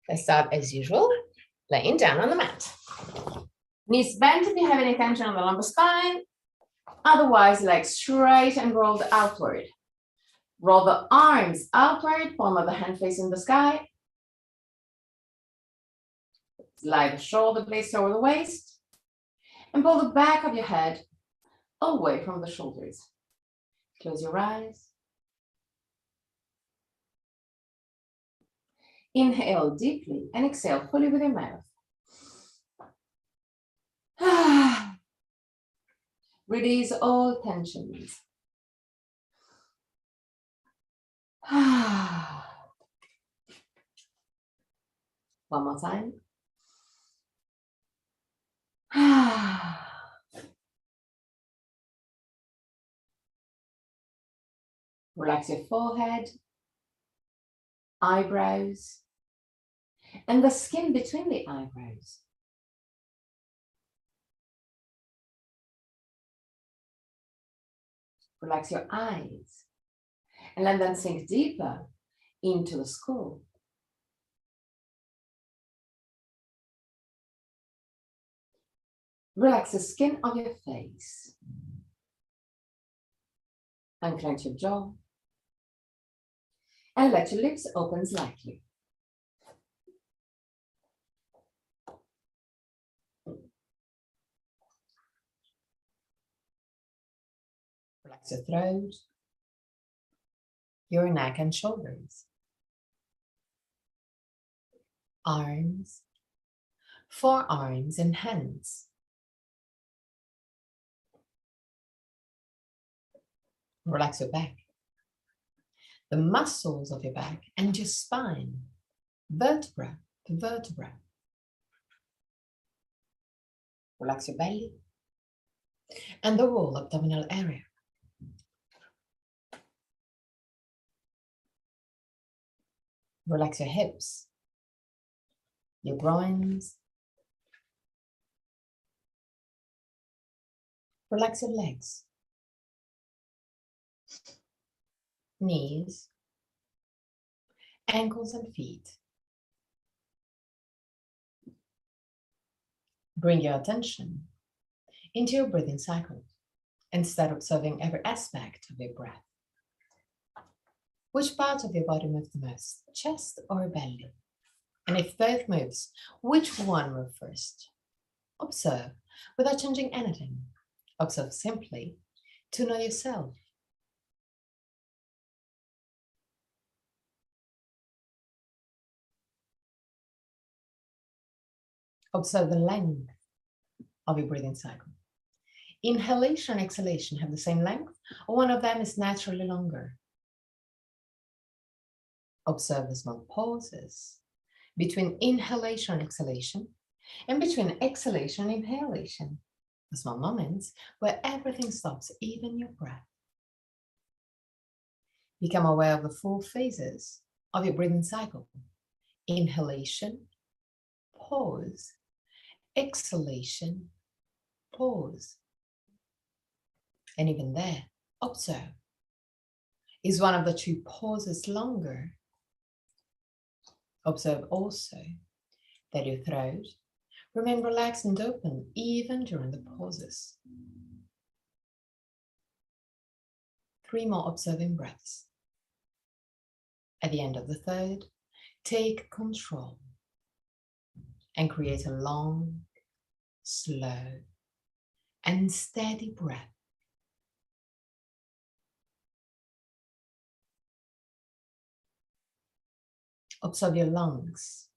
Let's start as usual, laying down on the mat. Knees bent if you have any tension on the lumbar spine. Otherwise, legs straight and rolled outward. Roll the arms outward, palm of the hand facing the sky. Slide the shoulder blades over the waist. And pull the back of your head away from the shoulders. Close your eyes. Inhale deeply and exhale fully with your mouth. Release all tensions. One more time. Relax your forehead, eyebrows, and the skin between the eyebrows. Relax your eyes and let them sink deeper into the skull. Relax the skin of your face. Unclench your jaw and let your lips open slightly. Relax your throat, your neck and shoulders, arms, forearms and hands. Relax your back, the muscles of your back and your spine, vertebra to vertebra. Relax your belly and the whole abdominal area. Relax your hips, your groins. Relax your legs, knees, ankles and feet. Bring your attention into your breathing cycle and start observing every aspect of your breath. Which part of your body moves the most, chest or belly? And if both moves, which one moves first? Observe without changing anything. Observe simply to know yourself. Observe the length of your breathing cycle. Inhalation and exhalation have the same length, or one of them is naturally longer. Observe the small pauses between inhalation and exhalation, and between exhalation and inhalation, the small moments where everything stops, even your breath. Become aware of the 4 phases of your breathing cycle. Inhalation, pause, exhalation, pause. And even there, observe. Is one of the 2 pauses longer? Observe also that your throat remains relaxed and open even during the pauses. 3 more observing breaths. At the end of the 3rd, take control and create a long, slow, and steady breath. Observe your lungs,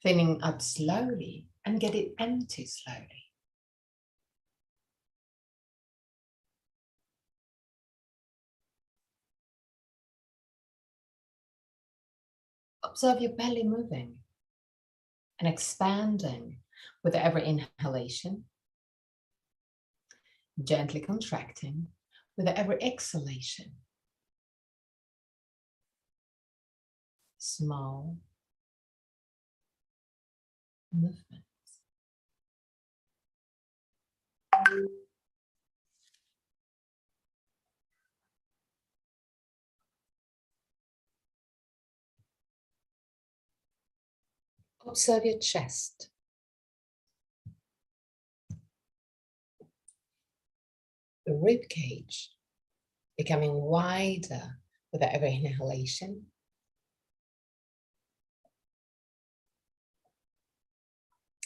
filling up slowly and get it empty slowly. Observe your belly moving and expanding with every inhalation, gently contracting with every exhalation. Small movements. Observe your chest. The rib cage becoming wider with every inhalation.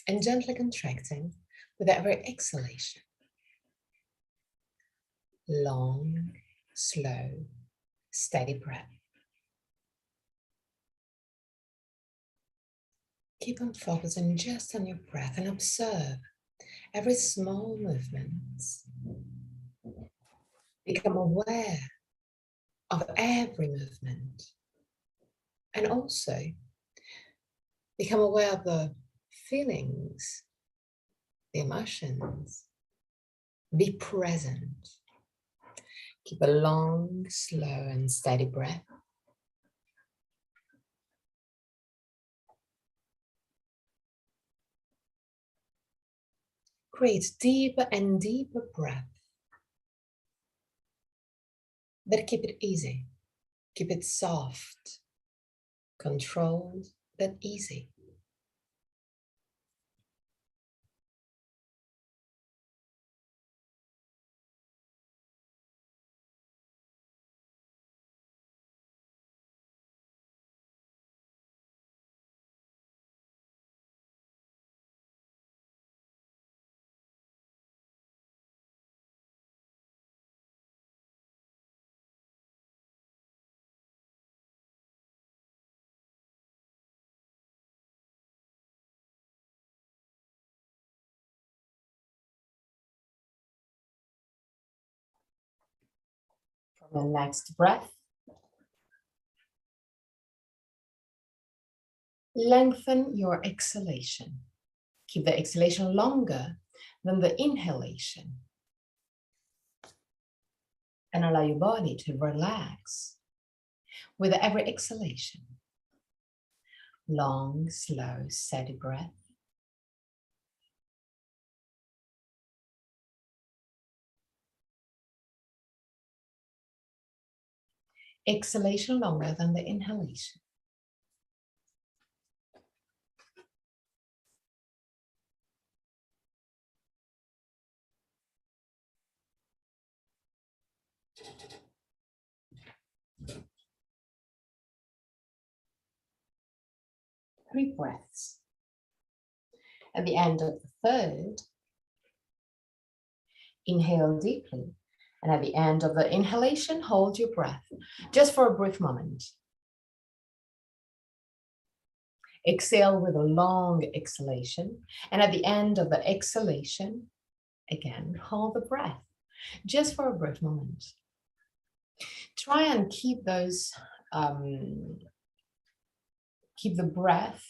And gently contracting with every exhalation. Long, slow, steady breath. Keep on focusing just on your breath and observe every small movement. Become aware of every movement. And also become aware of the feelings, the emotions. Be present. Keep a long, slow, and steady breath. Create deeper and deeper breath. But keep it easy. Keep it soft, controlled, but easy. From the next breath, lengthen your exhalation. Keep the exhalation longer than the inhalation. And allow your body to relax with every exhalation. Long, slow, steady breath. Exhalation longer than the inhalation. Three breaths. At the end of the third, inhale deeply. And at the end of the inhalation, hold your breath just for a brief moment. Exhale with a long exhalation. And at the end of the exhalation, again, hold the breath just for a brief moment. Try and keep those, keep the breath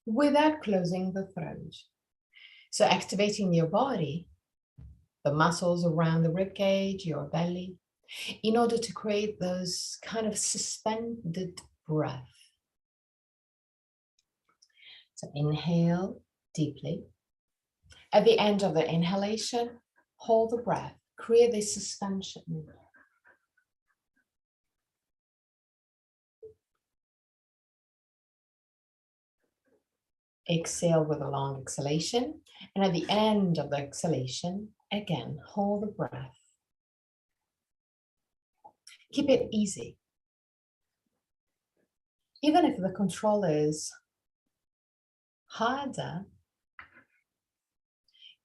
without closing the throat. So activating your body, the muscles around the rib cage, your belly, in order to create those kind of suspended breath. So inhale deeply. At the end of the inhalation, hold the breath, create this suspension. Exhale with a long exhalation. And at the end of the exhalation, again, hold the breath. Keep it easy. Even if the control is harder,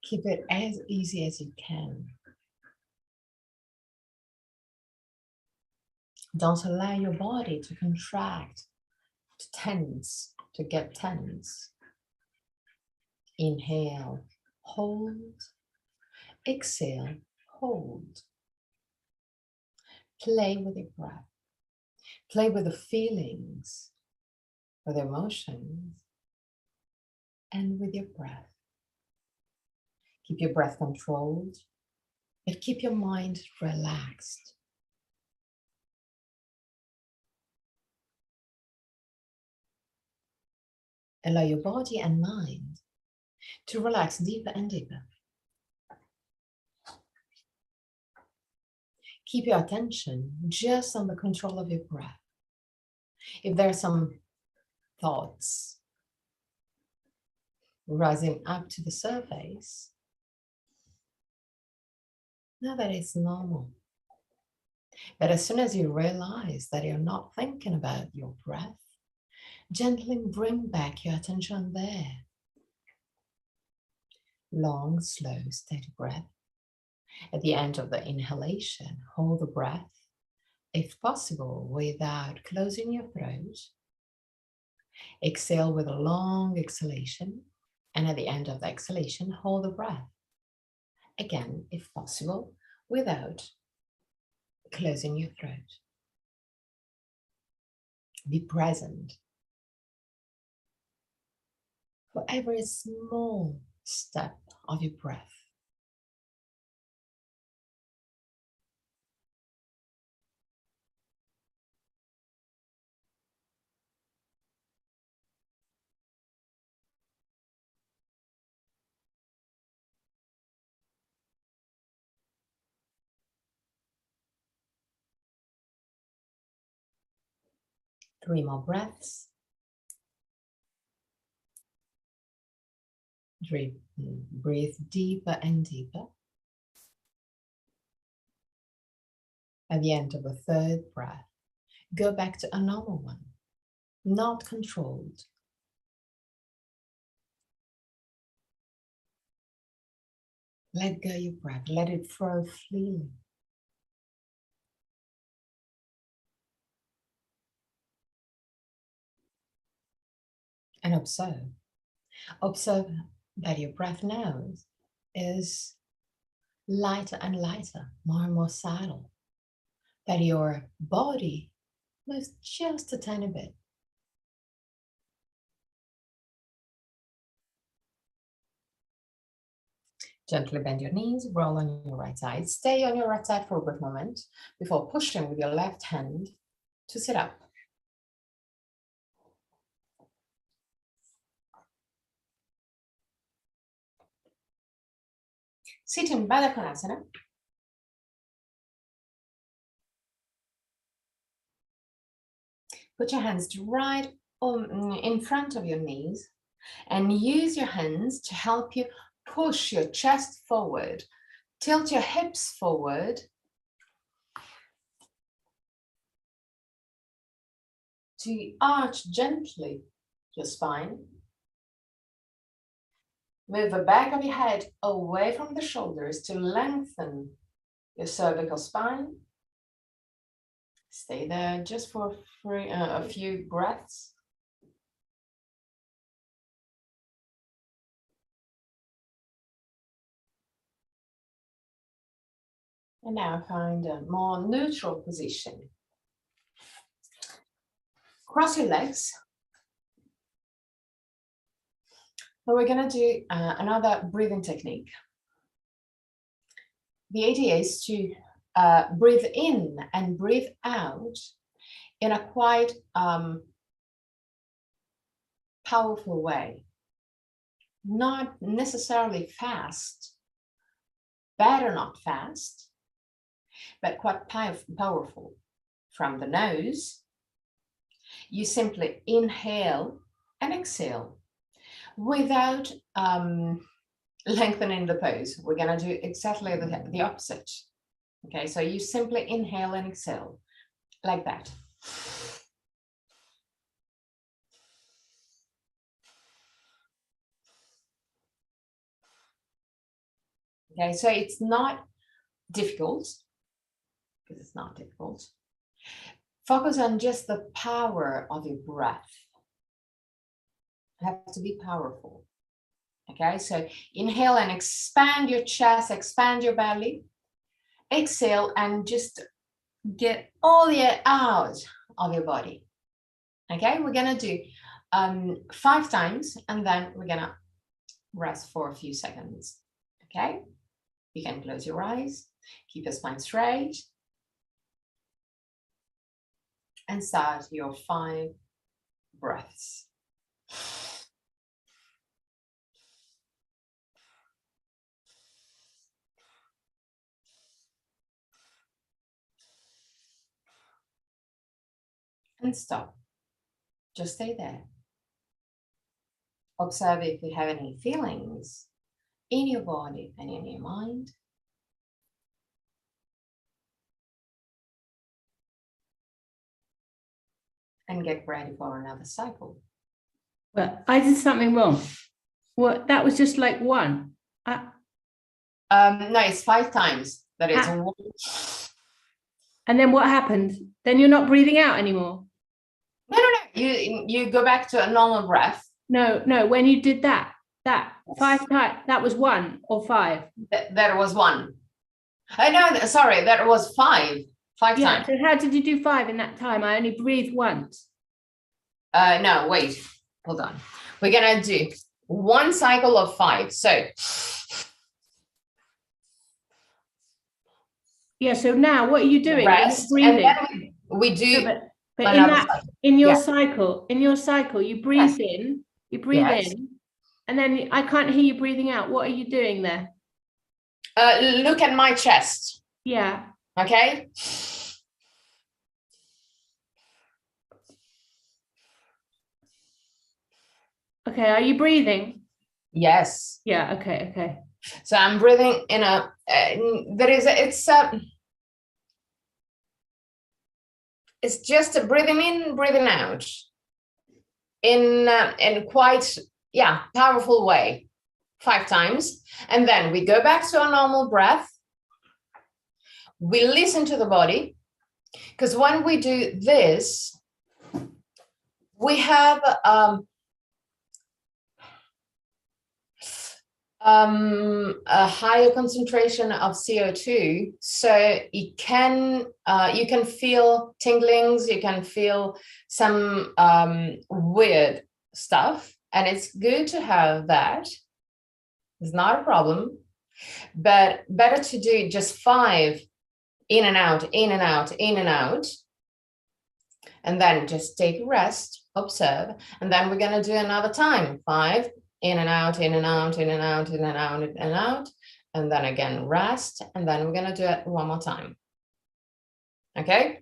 keep it as easy as you can. Don't allow your body to contract, to tense, to get tense. Inhale, hold. Exhale, hold. Play with your breath. Play with the feelings, with emotions, and with your breath. Keep your breath controlled, but keep your mind relaxed. Allow your body and mind to relax deeper and deeper. Keep your attention just on the control of your breath. If there's some thoughts rising up to the surface, now that is normal. But as soon as you realize that you're not thinking about your breath, gently bring back your attention there. Long, slow, steady breath. At the end of the inhalation, hold the breath, if possible, without closing your throat. Exhale with a long exhalation, and at the end of the exhalation, hold the breath. Again, if possible, without closing your throat. Be present for every small step of your breath. Three more breaths. Breathe deeper and deeper. At the end of the third breath, go back to a normal one, not controlled. Let go your breath, let it flow freely. And observe. Observe that your breath now is lighter and lighter, more and more subtle. That your body moves just a tiny bit. Gently bend your knees, roll on your right side. Stay on your right side for a brief moment before pushing with your left hand to sit up. Sit in Baddha Konasana. Put your hands right in front of your knees and use your hands to help you push your chest forward. Tilt your hips forward. To arch gently your spine. Move the back of your head away from the shoulders to lengthen your cervical spine. Stay there just for a few breaths. And now find a more neutral position. Cross your legs. So we're going to do another breathing technique. The idea is to breathe in and breathe out in a quite powerful way. Not necessarily fast, better not fast, but quite powerful. From the nose, you simply inhale and exhale without lengthening the pose. We're going to do exactly the opposite. Okay, so you simply inhale and exhale like that. Okay, so it's not difficult, because it's not difficult. Focus on just the power of your breath. It has to be powerful. Okay, so inhale and expand your chest, expand your belly. Exhale and just get all the air out of your body. Okay, we're gonna do 5 times and then we're gonna rest for a few seconds. Okay, you can close your eyes, keep your spine straight, and start your 5 breaths. And stop. Just stay there. Observe if you have any feelings in your body and in your mind. And get ready for another cycle. Well, I did something wrong. What? That was just like one. No, it's 5 times. That is one. And then what happened? Then you're not breathing out anymore. No. You go back to a normal breath. No. When you did that 5 times, that was 1 or 5. That was 1. No, sorry, that was 5. 5 times. So how did you do 5 in that time? I only breathed once. No, wait, hold on. We're gonna do 1 cycle of 5. So yeah, so now what are you doing? rest, breathing. and then we do but in your cycle, you breathe in, and then I can't hear you breathing out. What are you doing there? Look at my chest. Yeah. Okay. Okay, are you breathing? Yes. Yeah, okay. So I'm breathing in a, it's just a breathing in, breathing out in quite, powerful way, 5 times. And then we go back to our normal breath. We listen to the body, because when we do this, we have a higher concentration of CO2, so it can you can feel tinglings, you can feel some weird stuff, and it's good to have that. It's not a problem, but better to do just 5 in and out, in and out, in and out, and then just take a rest, observe, and then we're going to do another time, 5 in and out, in and out, in and out, in and out, in and out, and then again rest, and then we're going to do it one more time. Okay,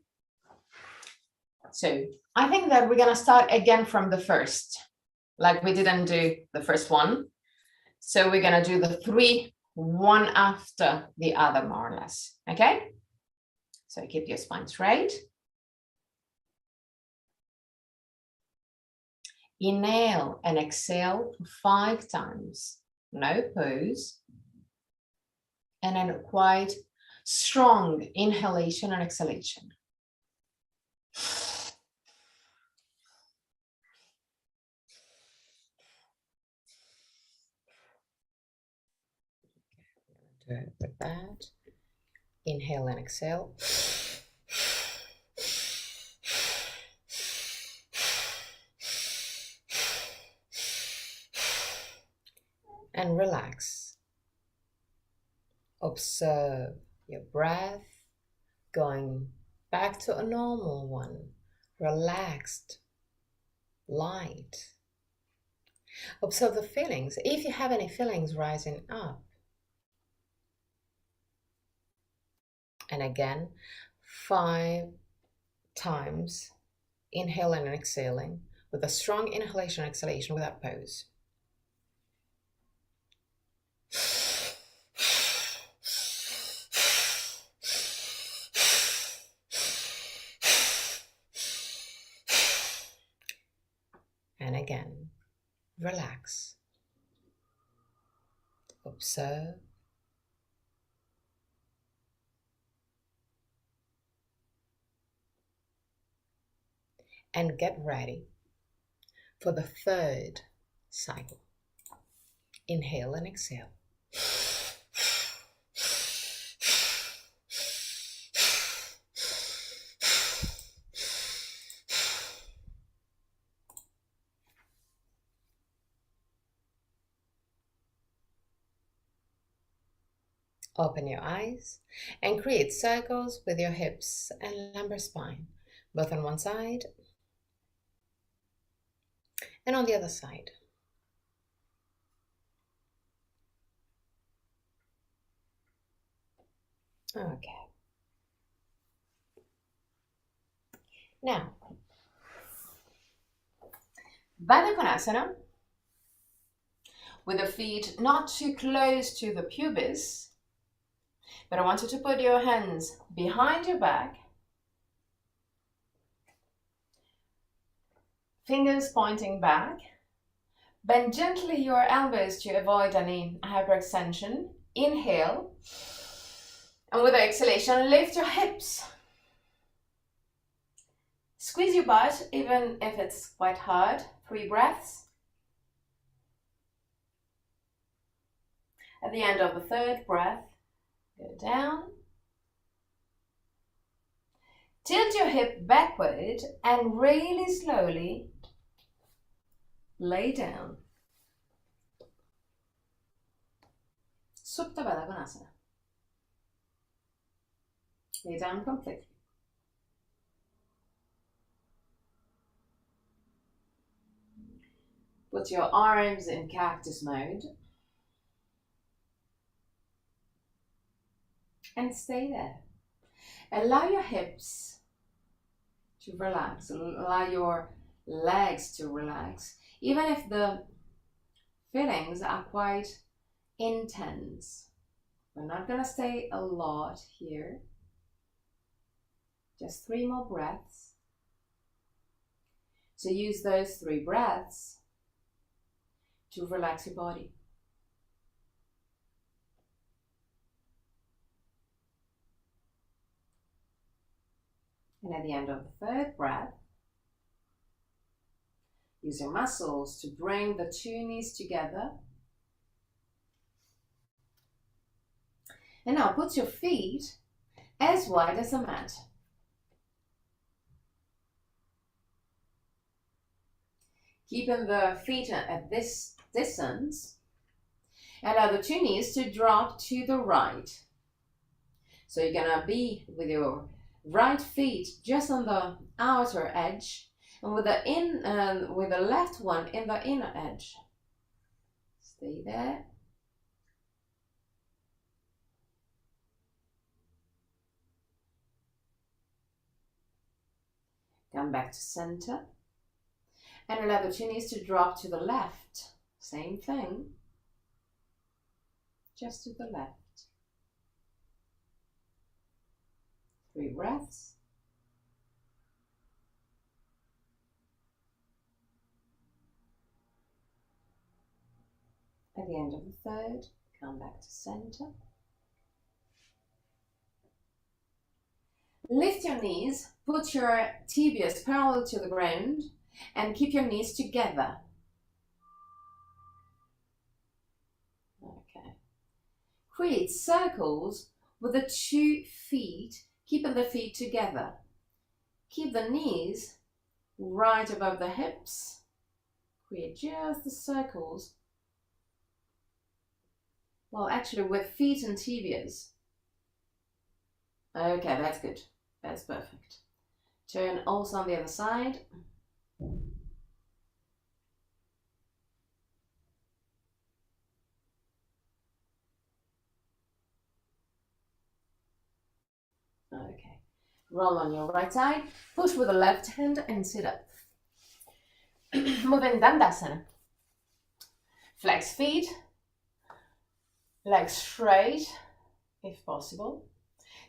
so I think that we're going to start again from the first, like we didn't do the first one. So we're going to do the 3 one after the other, more or less. Okay, so keep your spine straight. Inhale and exhale 5 times, no pause, and then a quite strong inhalation and exhalation. Do it with that. Inhale and exhale. And relax. Observe your breath going back to a normal one, relaxed, light. Observe the feelings, if you have any feelings rising up. And again, 5 times, inhaling and exhaling with a strong inhalation and exhalation without pause. And again, relax. Observe. And get ready for the 3rd cycle. Inhale and exhale. Open your eyes and create circles with your hips and lumbar spine, both on one side and on the other side. Okay. Now, Baddha Konasana, with the feet not too close to the pubis, but I want you to put your hands behind your back, fingers pointing back. Bend gently your elbows to avoid any hyperextension. Inhale. And with the exhalation, lift your hips. Squeeze your butt, even if it's quite hard. 3 breaths. At the end of the 3rd breath, go down. Tilt your hip backward and really slowly lay down. Supta Baddha Konasana. Lay down completely. Put your arms in cactus mode. And stay there. Allow your hips to relax. Allow your legs to relax. Even if the feelings are quite intense. We're not going to stay a lot here. Just 3 more breaths. So use those 3 breaths to relax your body. And at the end of the 3rd breath, use your muscles to bring the 2 knees together. And now put your feet as wide as the mat. Keeping the feet at this distance. Allow the 2 knees to drop to the right. So you're gonna be with your right feet just on the outer edge, and with the left one in the inner edge. Stay there. Come back to center. And allow the 2 knees to drop to the left. Same thing. Just to the left. 3 breaths. At the end of the 3rd, come back to center. Lift your knees, put your tibias parallel to the ground, and keep your knees together. Okay. Create circles with the 2 feet, keeping the feet together. Keep the knees right above the hips. Create just the circles. Well, actually with feet and tibias. Okay, that's good. That's perfect. Turn also on the other side. Okay. Roll on your right side. Push with the left hand and sit up. Moving Dandasana. Flex feet. Legs straight, if possible.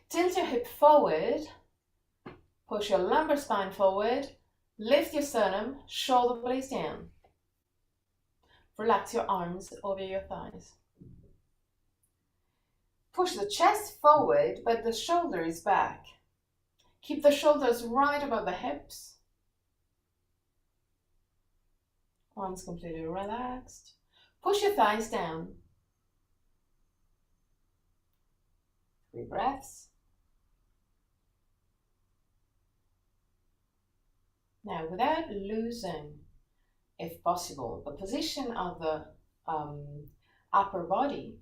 Tilt your hip forward. Push your lumbar spine forward. Lift your sternum, shoulder blades down. Relax your arms over your thighs. Push the chest forward, but the shoulder is back. Keep the shoulders right above the hips. Arms completely relaxed. Push your thighs down. 3 breaths. Now, without losing, if possible, the position of the upper body,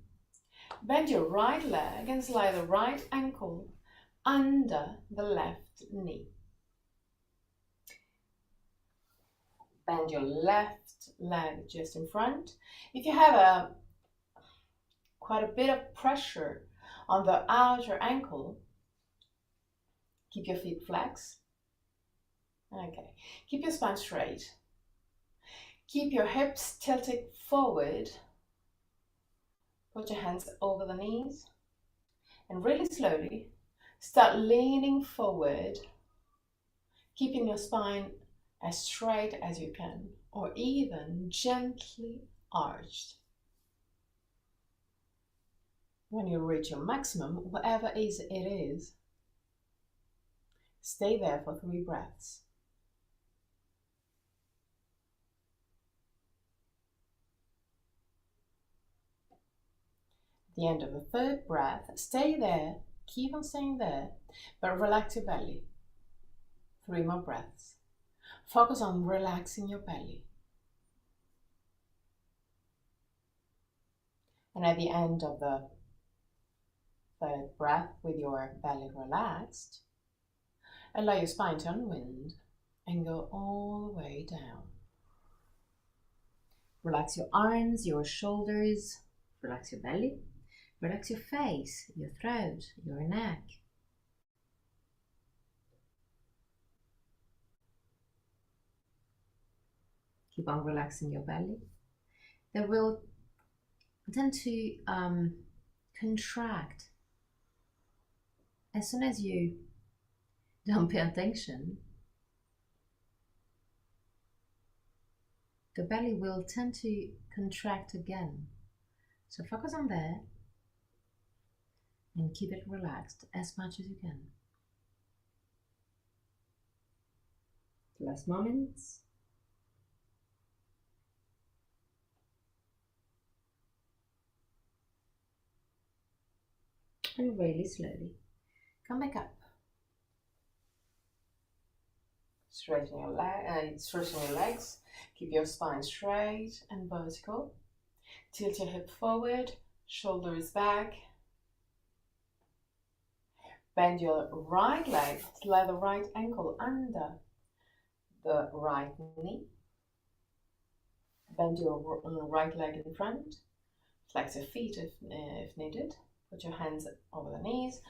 bend your right leg and slide the right ankle under the left knee. Bend your left leg just in front. If you have quite a bit of pressure on the outer ankle, keep your feet flexed. Okay, keep your spine straight. Keep your hips tilted forward Put your hands over the knees and really slowly start leaning forward, keeping your spine as straight as you can, or even gently arched. When you reach your maximum, whatever it is, stay there for 3 breaths. At the end of the 3rd breath, stay there, keep on staying there, but relax your belly. 3 more breaths. Focus on relaxing your belly. And at the end of the 3rd breath, with your belly relaxed, allow your spine to unwind and go all the way down. Relax your arms, your shoulders, relax your belly, relax your face, your throat, your neck. Keep on relaxing your belly. That will tend to contract as soon as you don't pay attention. The belly will tend to contract again. So focus on that and keep it relaxed as much as you can. Last moments. And really slowly come back up. Straighten your legs. Keep your spine straight and vertical. Tilt your hip forward, shoulders back. Bend your right leg, slide the right ankle under the right knee. Bend your right leg in front. Flex your feet if needed. Put your hands over the knees.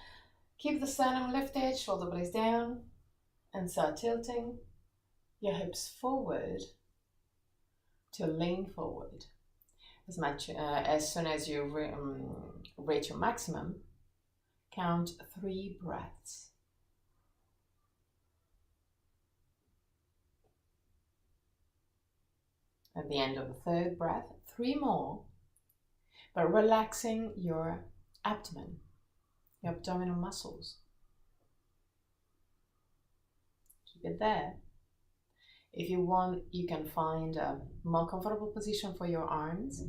Keep the sternum lifted, shoulder blades down, and start tilting your hips forward to lean forward. As soon as you reach your maximum, count 3 breaths. At the end of the 3rd breath, 3 more, but relaxing your abdomen, your abdominal muscles. Keep it there. If you want, you can find a more comfortable position for your arms.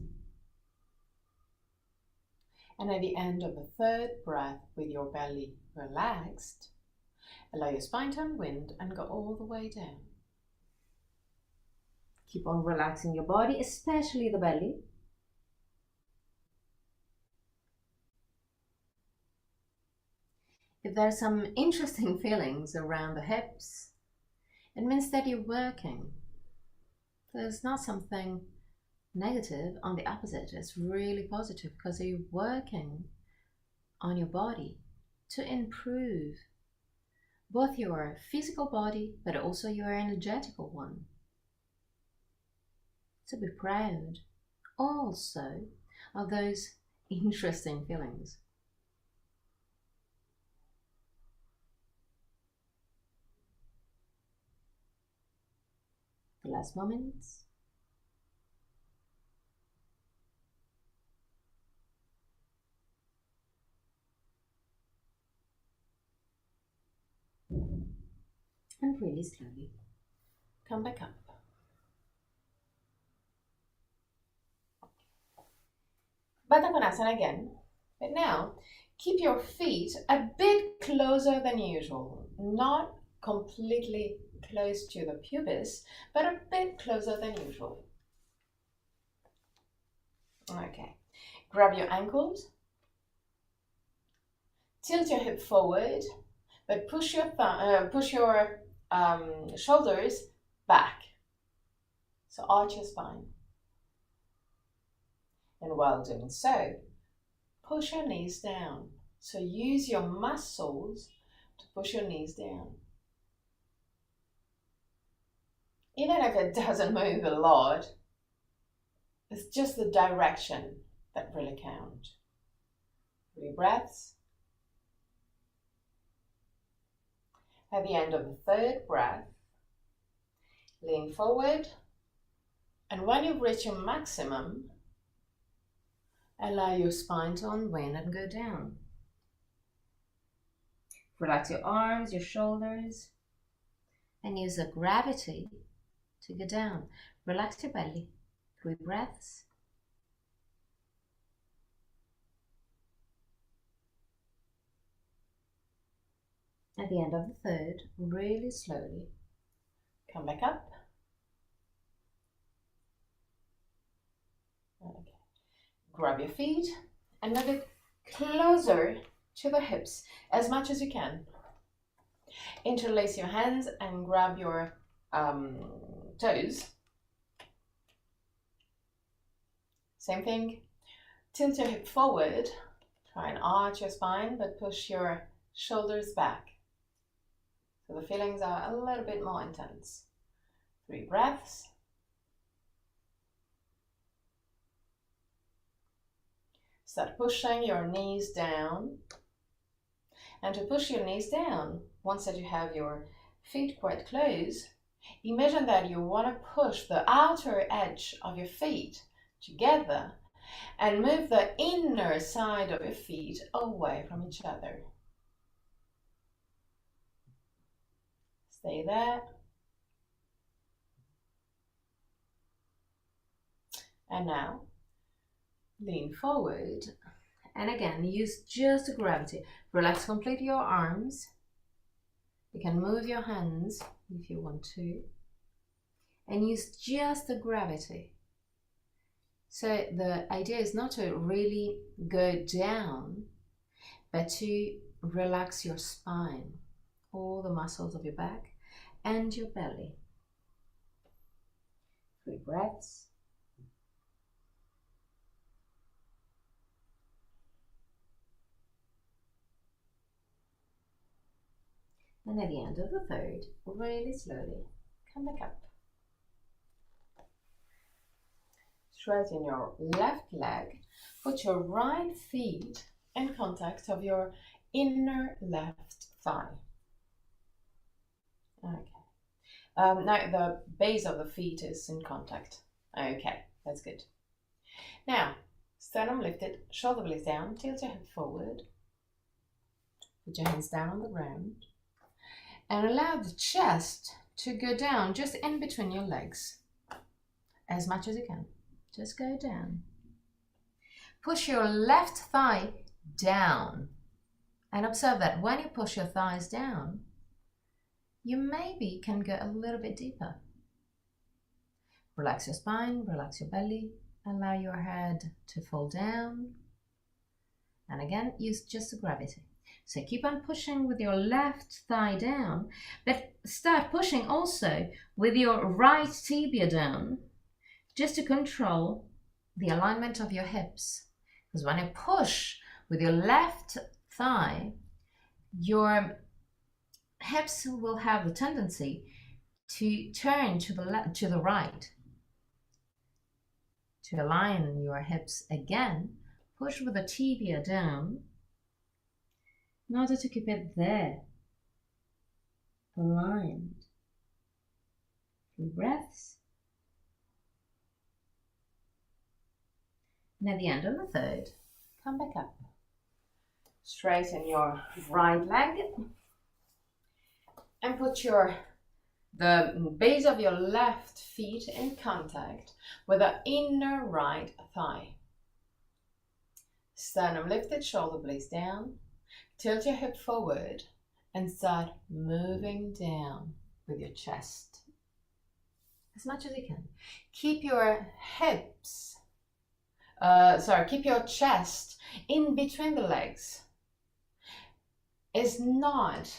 And at the end of the 3rd breath, with your belly relaxed, allow your spine to unwind and go all the way down. Keep on relaxing your body, especially the belly. If there's some interesting feelings around the hips, it means that you're working. There's not something negative. On the opposite, it's really positive because you're working on your body to improve both your physical body but also your energetical one. So be proud also of those interesting feelings. The last moments. And really slowly come back up. Baddha Konasana again, but now keep your feet a bit closer than usual, not completely close to the pubis, but a bit closer than usual. Okay, grab your ankles, tilt your hip forward, but push your shoulders back. So arch your spine. And while doing so, push your knees down. So use your muscles to push your knees down. Even if it doesn't move a lot, it's just the direction that really count. 3 breaths. At the end of the 3rd breath, lean forward, and when you've reached your maximum, allow your spine to unwind and go down. Relax your arms, your shoulders, and use the gravity to go down. Relax your belly. 3 breaths. At the end of the 3rd, really slowly, come back up. Okay. Grab your feet and move it closer to the hips as much as you can. Interlace your hands and grab your toes. Same thing. Tilt your hip forward. Try and arch your spine, but push your shoulders back. So the feelings are a little bit more intense. 3 breaths. Start pushing your knees down. And to push your knees down, once that you have your feet quite close, imagine that you want to push the outer edge of your feet together and move the inner side of your feet away from each other. Stay there. And now, lean forward. And again, use just gravity. Relax completely your arms. You can move your hands if you want to. And use just the gravity. So the idea is not to really go down, but to relax your spine, all the muscles of your back and your belly. 3 breaths. And at the end of the 3rd, really slowly, come back up. Straighten your left leg. Put your right feet in contact of your inner left thigh. Okay. Now the base of the feet is in contact. Okay, that's good. Now, sternum lifted, shoulder blades down, tilt your head forward. Put your hands down on the ground. And allow the chest to go down just in between your legs. As much as you can. Just go down. Push your left thigh down. And observe that when you push your thighs down, you maybe can go a little bit deeper. Relax your spine, relax your belly. Allow your head to fall down. And again, use just the gravity. So keep on pushing with your left thigh down, but start pushing also with your right tibia down, just to control the alignment of your hips. Because when you push with your left thigh, your hips will have the tendency to turn to the right. To align your hips again, push with the tibia down in order to keep it there, aligned. 3 breaths. And at the end of the 3rd, come back up. Straighten your right leg and put the base of your left feet in contact with the inner right thigh. Sternum lifted, shoulder blades down. Tilt your hip forward and start moving down with your chest. As much as you can. Keep your keep your chest in between the legs. It's not,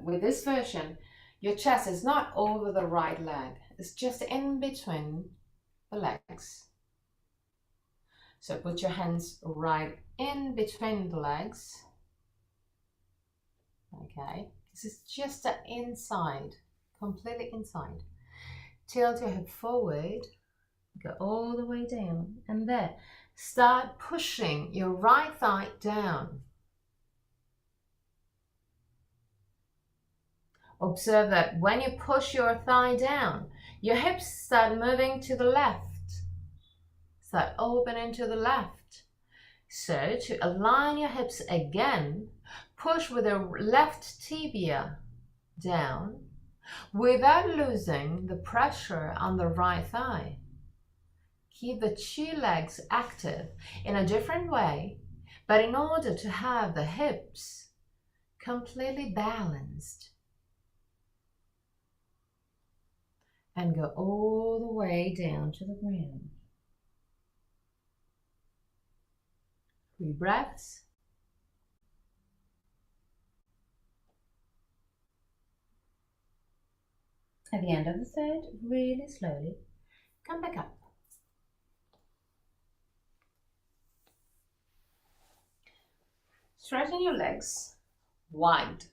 with this version, your chest is not over the right leg. It's just in between the legs. So put your hands right in between the legs. Okay, this is just the inside, completely inside. Tilt your hip forward, Go all the way down, and there. Start pushing your right thigh down. Observe that when you push your thigh down, your hips start moving to the left. Start opening to the left. So to align your hips again, push with the left tibia down without losing the pressure on the right thigh. Keep the two legs active in a different way, but in order to have the hips completely balanced. And go all the way down to the ground. 3 breaths. At the end of the third, really slowly, come back up. Straighten your legs wide.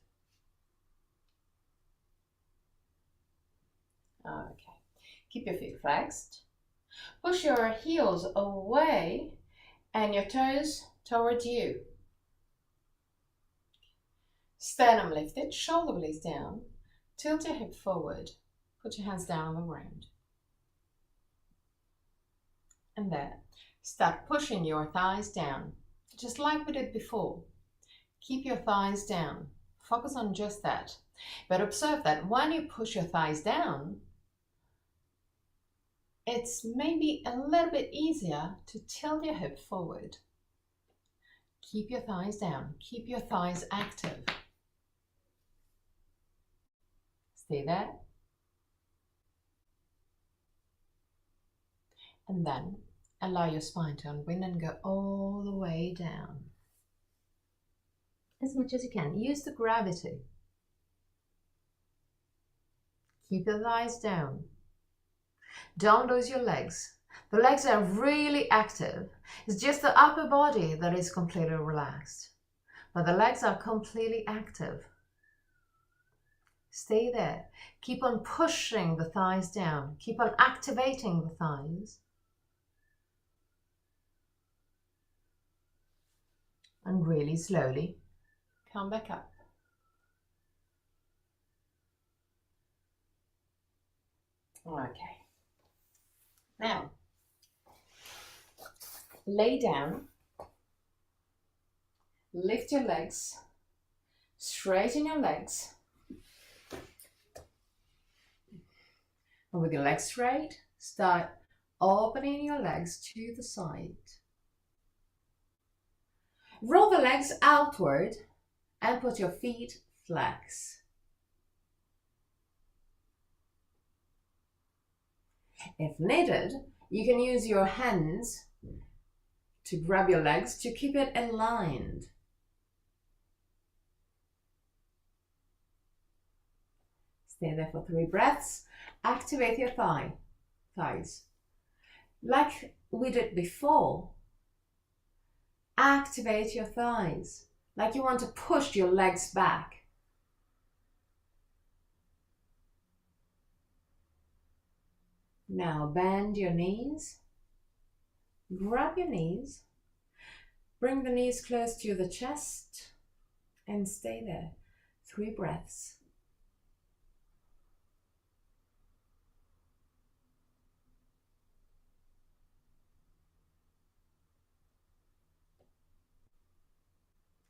Okay, keep your feet flexed. Push your heels away and your toes towards you. Sternum lifted, shoulder blades down. Tilt your hip forward. Put your hands down on the ground. And there, start pushing your thighs down, just like we did before. Keep your thighs down. Focus on just that. But observe that when you push your thighs down, it's maybe a little bit easier to tilt your hip forward. Keep your thighs down. Keep your thighs active. Stay there. And then allow your spine to unwind and go all the way down. As much as you can. Use the gravity. Keep your thighs down. Don't lose your legs. The legs are really active. It's just the upper body that is completely relaxed. But the legs are completely active. Stay there. Keep on pushing the thighs down. Keep on activating the thighs. And really slowly come back up. Okay. Now, lay down, lift your legs, straighten your legs. And with your legs straight, start opening your legs to the side. Roll the legs outward and put your feet flex. If needed, you can use your hands to grab your legs to keep it aligned. Stay there for 3 breaths. Activate your thighs. Like we did before, activate your thighs. Like you want to push your legs back. Now bend your knees, grab your knees, bring the knees close to the chest and stay there. 3 breaths.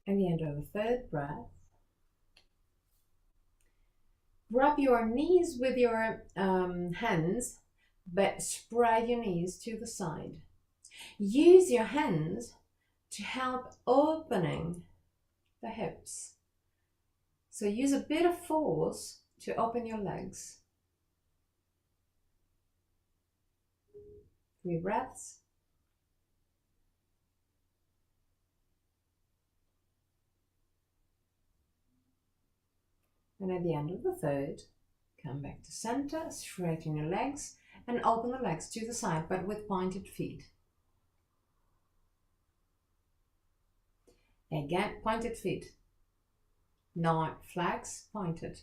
At the end of the 3rd breath, grab your knees with your hands, but spread your knees to the side. Use your hands to help opening the hips. So use a bit of force to open your legs. 3 breaths. And at the end of the 3rd, come back to center, straighten your legs and open the legs to the side, but with pointed feet. Again, pointed feet. Not flex, pointed.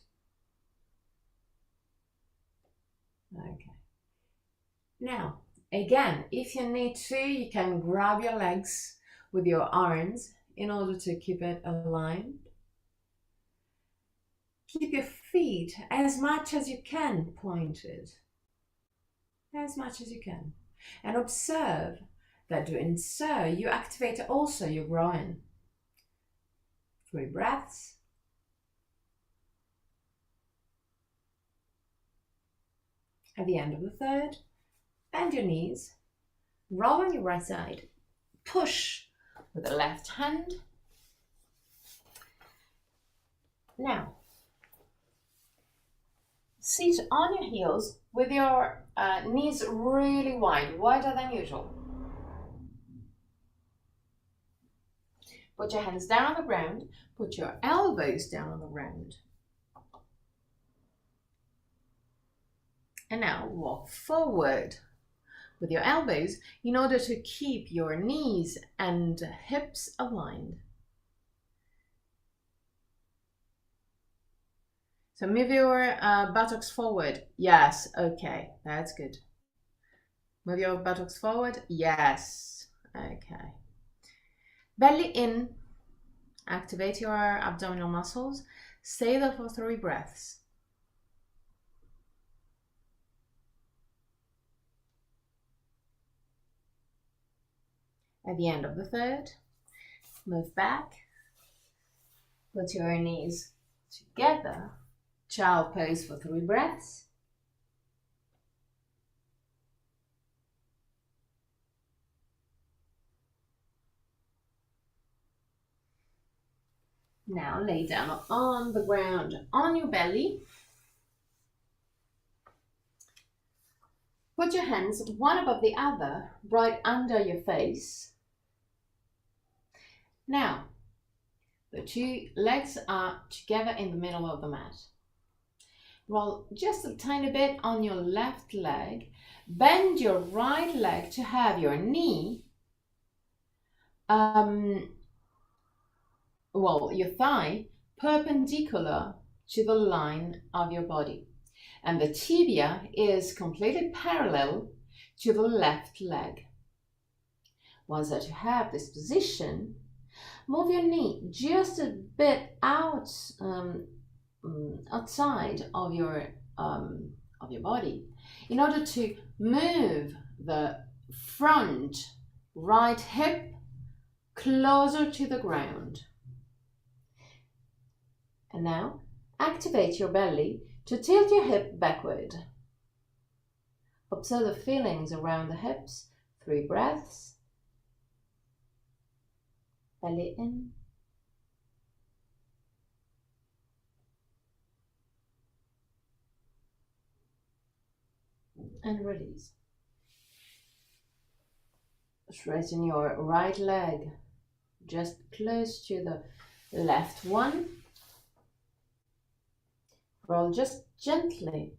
Okay. Now, Again, if you need to, you can grab your legs with your arms in order to keep it aligned. Keep your feet as much as you can pointed, as much as you can. And observe that doing so, you activate also your groin. 3 breaths. At the end of the third, bend your knees, roll on your right side, push with the left hand. Now, sit on your heels with your knees really wide, wider than usual. Put your hands down on the ground, put your elbows down on the ground. And now walk forward with your elbows in order to keep your knees and hips aligned. So move your buttocks forward. Yes, okay, that's good. Move your buttocks forward. Yes, okay. Belly in. Activate your abdominal muscles. Stay there for 3 breaths. At the end of the third, move back. Put your knees together. Child pose for 3 breaths. Now lay down on the ground on your belly. Put your hands one above the other, right under your face. Now, the 2 legs are together in the middle of the mat. Roll just a tiny bit on your left leg. Bend your right leg to have your knee, your thigh, perpendicular to the line of your body. And the tibia is completely parallel to the left leg. Once that you have this position, move your knee just a bit outside of your body in order to move the front right hip closer to the ground. And now activate your belly to tilt your hip backward. Observe the feelings around the hips. 3 breaths. Belly in. And release. Straighten your right leg just close to the left one. Roll just gently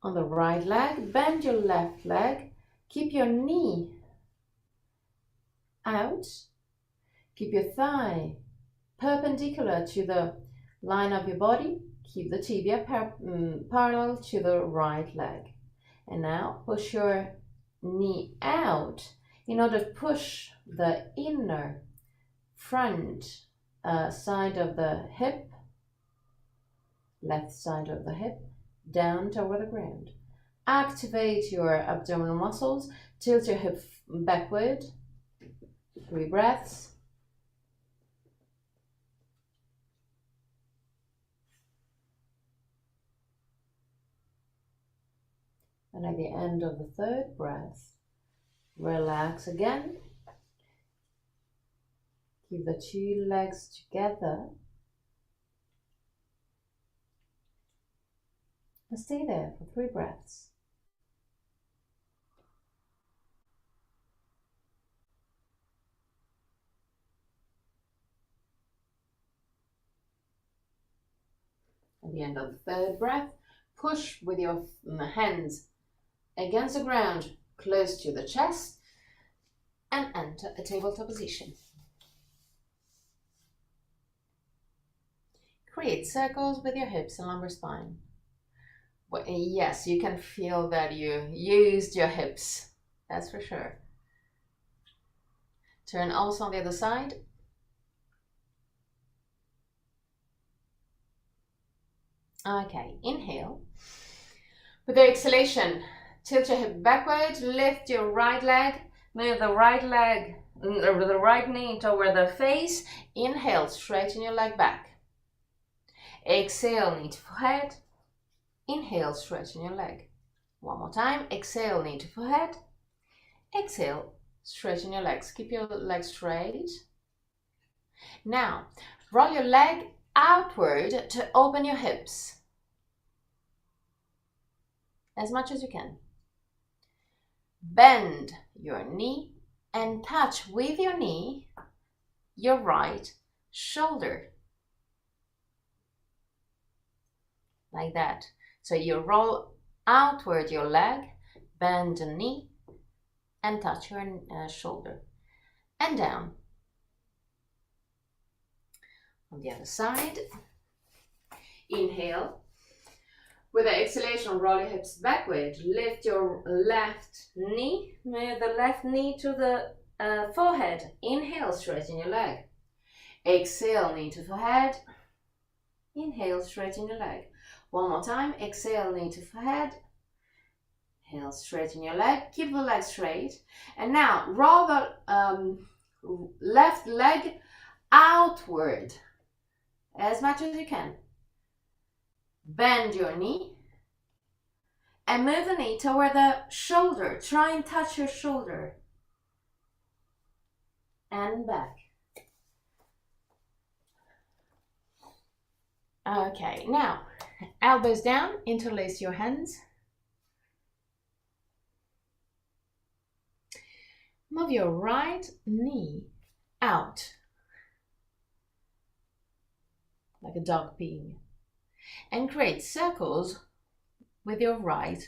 on the right leg. Bend your left leg. Keep your knee out. Keep your thigh perpendicular to the line of your body. Keep the tibia parallel to the right leg. And now push your knee out in order to push the inner front side of the hip, left side of the hip, down toward the ground. Activate your abdominal muscles. Tilt your hip backward. 3 breaths. And at the end of the third breath, relax again. Keep the 2 legs together. And stay there for 3 breaths. At the end of the third breath, push with your hands against the ground, close to the chest, and enter a tabletop position. Create circles with your hips and lumbar spine. Well, yes, you can feel that you used your hips That's for sure. Turn also on the other side. Okay, inhale. With the exhalation, tilt your hip backward, lift your right leg, move the right leg, the right knee toward the face. Inhale, straighten your leg back. Exhale, knee to forehead. Inhale, straighten your leg. One more time. Exhale, knee to forehead. Exhale, straighten your legs. Keep your legs straight. Now, roll your leg outward to open your hips as much as you can. Bend your knee and touch with your knee your right shoulder. Like that. So you roll outward your leg, bend the knee, and touch your shoulder. And down. On the other side. Inhale. With the exhalation, roll your hips backward. Lift your left knee. Move the left knee to the forehead. Inhale, straighten your leg. Exhale, knee to forehead. Inhale, straighten your leg. One more time. Exhale, knee to forehead. Inhale, straighten your leg. Keep the leg straight. And now roll the left leg outward as much as you can. Bend your knee and move the knee toward the shoulder. Try and touch your shoulder. And back. Okay, now elbows down, interlace your hands. Move your right knee out like a dog peeing. And create circles with your right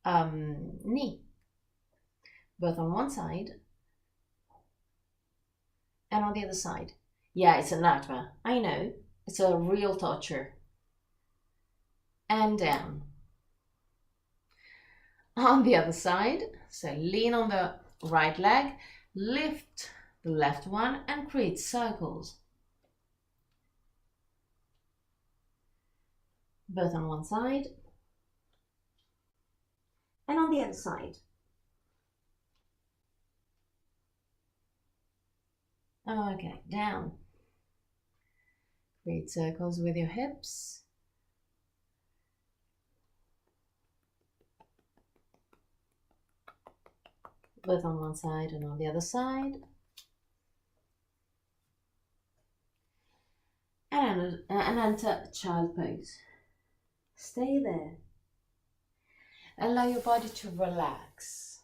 knee, both on one side and on the other side. Yeah, it's a nightmare. I know, it's a real torture. And down. On the other side, so lean on the right leg, lift the left one and create circles. Both on one side and on the other side. Okay, down. Create circles with your hips. Both on one side and on the other side. And enter child pose. Stay there. Allow your body to relax.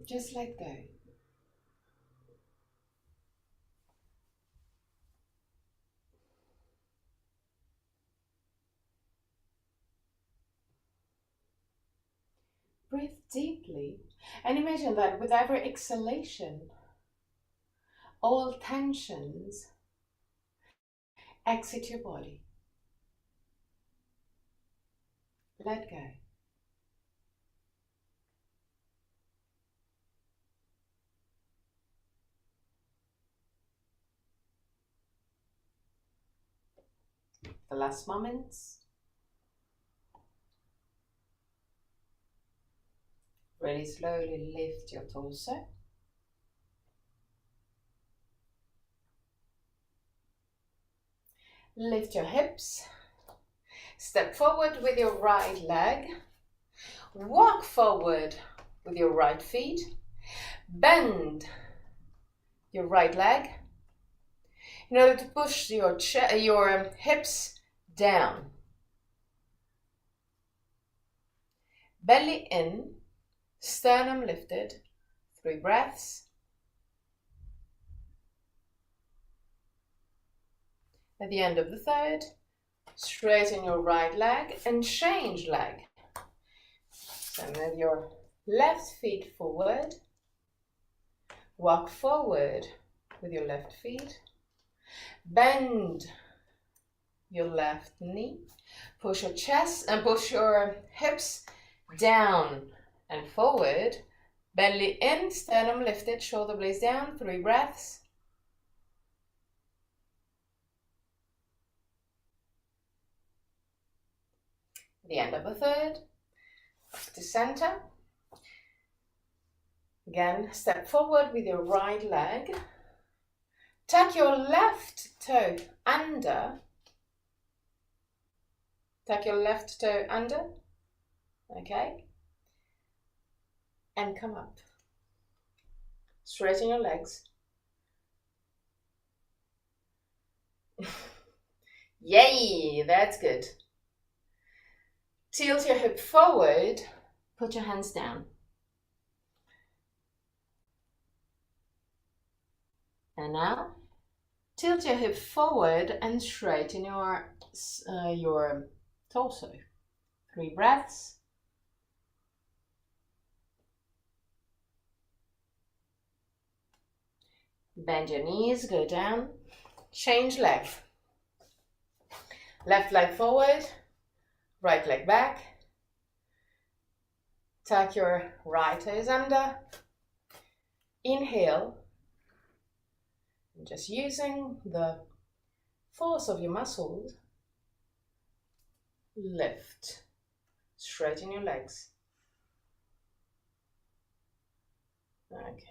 Just let go. Breathe deeply and imagine that with every exhalation, all tensions exit your body. Let go. The last moments. Really slowly lift your torso. Lift your hips. Step forward with your right leg. Walk forward with your right feet. Bend your right leg in order to push your hips down. Belly in. Sternum lifted, 3 breaths. At the end of the third, straighten your right leg and change leg. So move your left feet forward, walk forward with your left feet. Bend your left knee. Push your chest and push your hips down and forward. Belly in, sternum lifted, shoulder blades down. 3 breaths. The end of the third. To center. Again, step forward with your right leg. Tuck your left toe under. Tuck your left toe under. Okay. And come up. Straighten your legs. Yay, that's good. Tilt your hip forward. Put your hands down. And now, tilt your hip forward and straighten your torso. 3 breaths. Bend your knees, go down. Change leg. Left leg forward, right leg back. Tuck your right toes under. Inhale. And just using the force of your muscles, lift. Straighten your legs. Okay.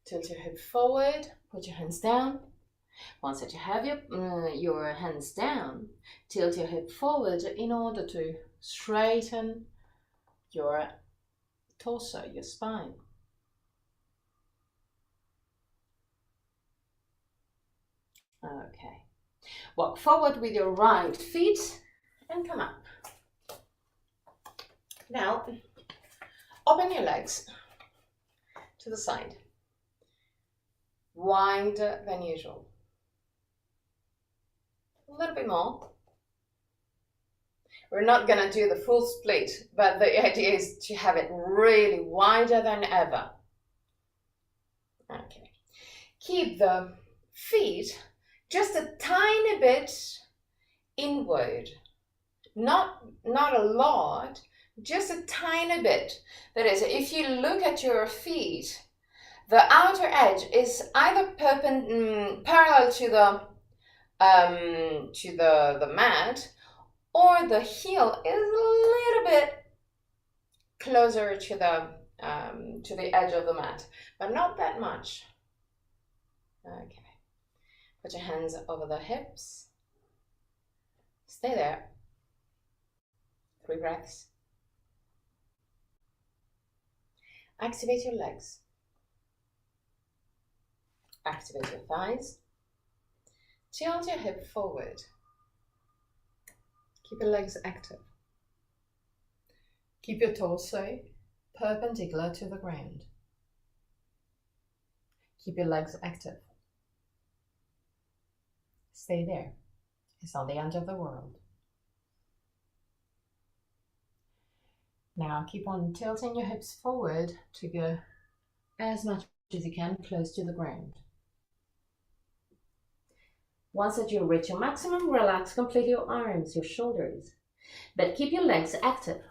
Tilt your hip forward, put your hands down. Once that you have your hands down, tilt your hip forward in order to straighten your torso, your spine. Okay. Walk forward with your right feet and come up. Now, open your legs to the side. Wider than usual. A little bit more. We're not going to do the full split, but the idea is to have it really wider than ever. Okay. Keep the feet just a tiny bit inward. Not a lot, just a tiny bit. That is, if you look at your feet, the outer edge is either parallel to the mat, or the heel is a little bit closer to the edge of the mat, but not that much. Okay. Put your hands over the hips. Stay there. 3 breaths. Activate your legs. Activate your thighs. Tilt your hip forward. Keep your legs active. Keep your torso perpendicular to the ground. Keep your legs active. Stay there. It's not the end of the world. Now keep on tilting your hips forward to go as much as you can close to the ground. Once that you reach your maximum, relax completely your arms, your shoulders, but keep your legs active.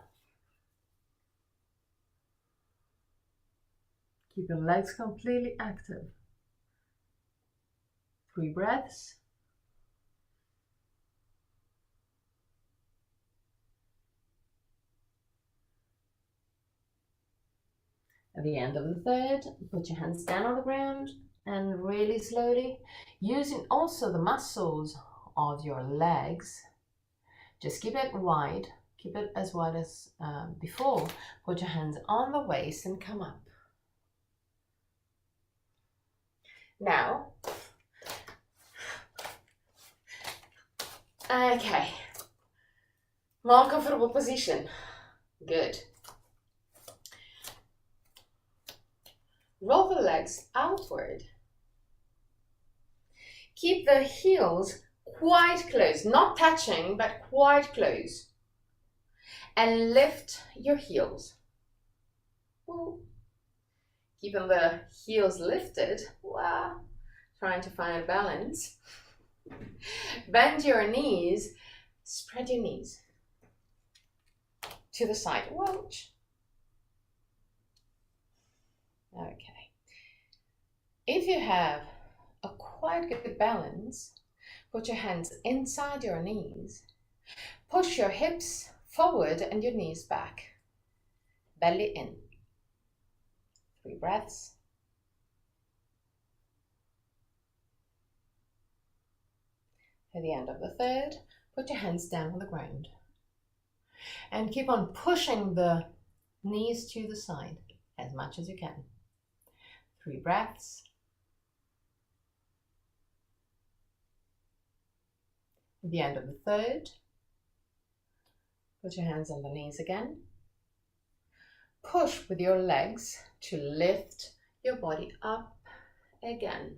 Keep your legs completely active. 3 breaths. At the end of the third, put your hands down on the ground and really slowly, using also the muscles of your legs, just keep it wide, keep it as wide as before. Put your hands on the waist and come up. Now, okay, more comfortable position. Good. Roll the legs outward. Keep the heels quite close, not touching, but quite close. And lift your heels. Keeping the heels lifted. Wow. Trying to find balance. Bend your knees. Spread your knees to the side. Watch. Okay. If you have a quite good balance, put your hands inside your knees. Push your hips forward and your knees back. Belly in. 3 breaths. At the end of the 3rd, put your hands down on the ground. And keep on pushing the knees to the side as much as you can. 3 breaths. At the end of the 3rd, put your hands on the knees again. Push with your legs to lift your body up again.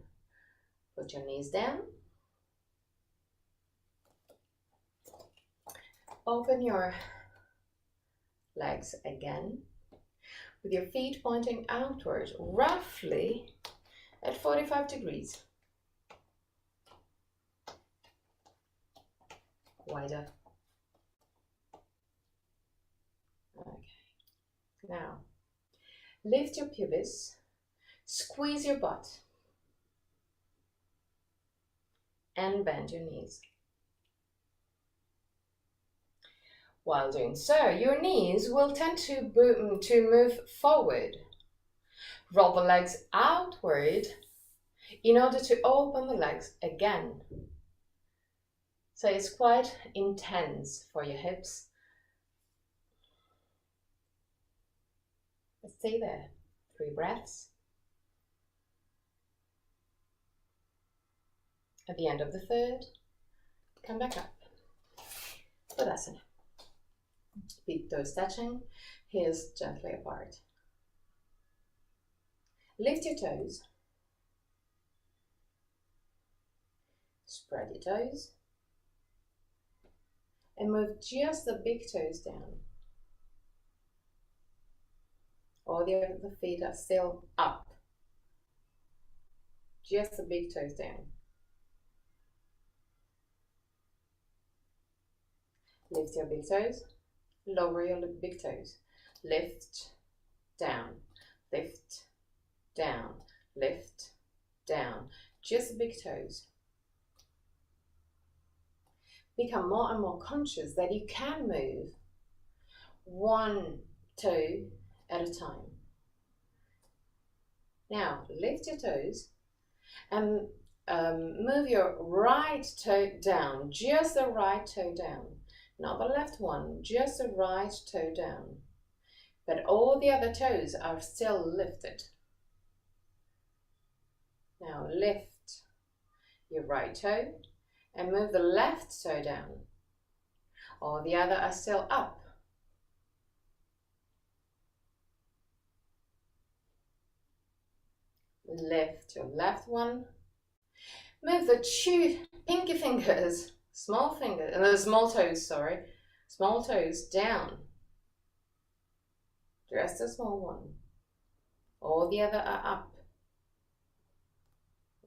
Put your knees down. Open your legs again with your feet pointing outward, roughly at 45 degrees. Wider. Okay. Now, lift your pelvis, squeeze your butt, and bend your knees. While doing so, your knees will tend to move forward. Roll the legs outward in order to open the legs again. So it's quite intense for your hips. Stay there. 3 breaths. At the end of the 3rd, come back up. Tadasana. Big toes touching, heels gently apart. Lift your toes. Spread your toes. And move just the big toes down. All the other feet are still up. Just the big toes down. Lift your big toes. Lower your big toes. Lift, down, lift, down, lift, down. Just the big toes. Become more and more conscious that you can move one toe at a time. Now, lift your toes and move your right toe down, just the right toe down. Not the left one, just the right toe down. But all the other toes are still lifted. Now lift your right toe and move the left toe down. All the other are still up. Lift your left one. Move the pinky fingers, small toes down. Just a small one. All the other are up.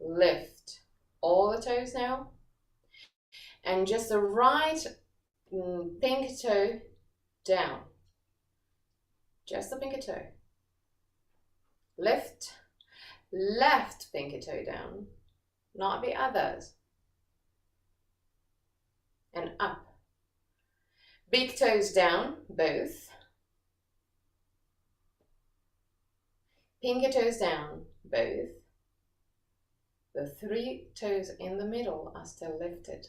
Lift all the toes now. And just the right pinky toe down. Just the pinky toe. Lift, left pinky toe down, not the others. And up. Big toes down, both. Pinky toes down, both. The 3 toes in the middle are still lifted.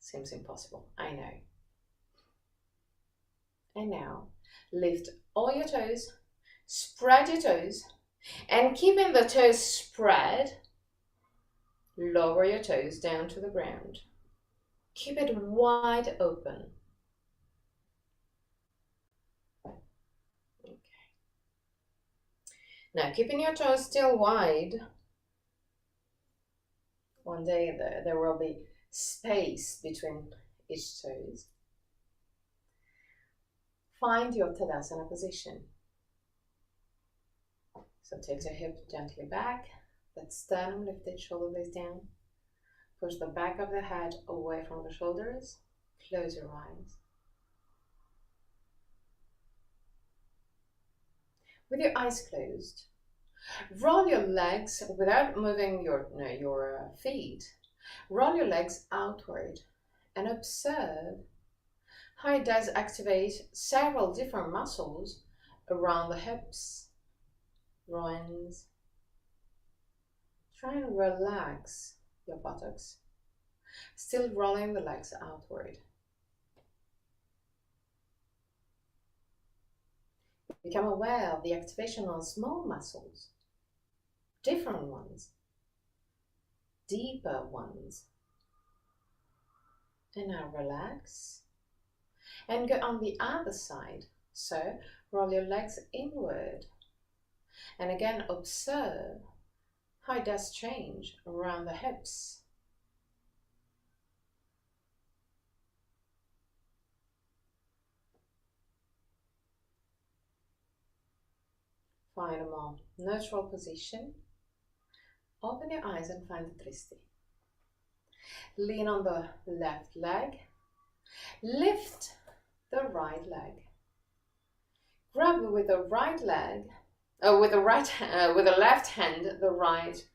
Seems impossible, I know. And now, lift all your toes, spread your toes, and keeping the toes spread, lower your toes down to the ground. Keep it wide open. Okay. Now, keeping your toes still wide, one day there will be space between each toes. Find your Tadasana position. So take your hip gently back, that sternum lifted, shoulder blades down. Push the back of the head away from the shoulders. Close your eyes. With your eyes closed, roll your legs without moving your feet. Roll your legs outward and observe how it does activate several different muscles around the hips, groins. Try and relax your buttocks, still rolling the legs outward. Become aware of the activation on small muscles, different ones, deeper ones. And now relax and go on the other side. So roll your legs inward and again observe how it does change around the hips. Find a more neutral position. Open your eyes and find the Tristi. Lean on the left leg. Lift the right leg. Grab with the right leg, with the left hand, the right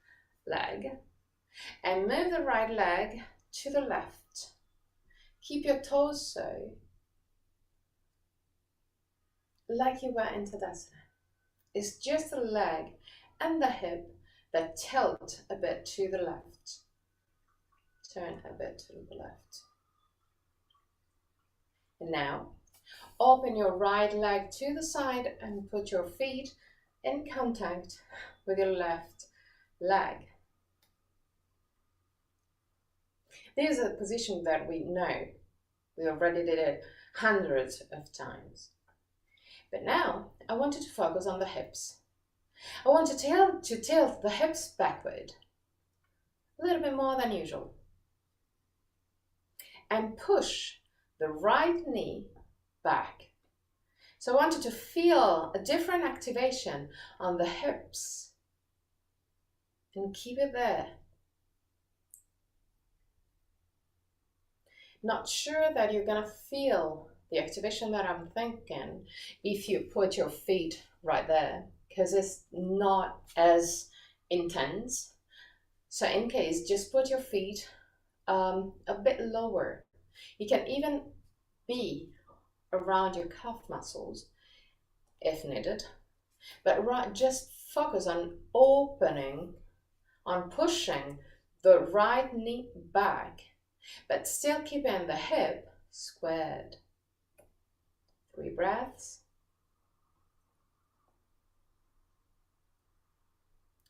leg, and move the right leg to the left. Keep your torso like you were in Tadasana. It's just the leg and the hip that tilt a bit to the left. Turn a bit to the left. And now, open your right leg to the side and put your feet in contact with your left leg. This is a position that we know. We already did it hundreds of times. But now, I want you to focus on the hips. I want to tilt the hips backward, a little bit more than usual. And push the right knee back. So I want you to feel a different activation on the hips. And keep it there. Not sure that you're going to feel the activation that I'm thinking if you put your feet right there, because it's not as intense. So in case, just put your feet a bit lower. You can even be around your calf muscles if needed, but just focus on opening, on pushing the right knee back, but still keeping the hip squared. 3 breaths.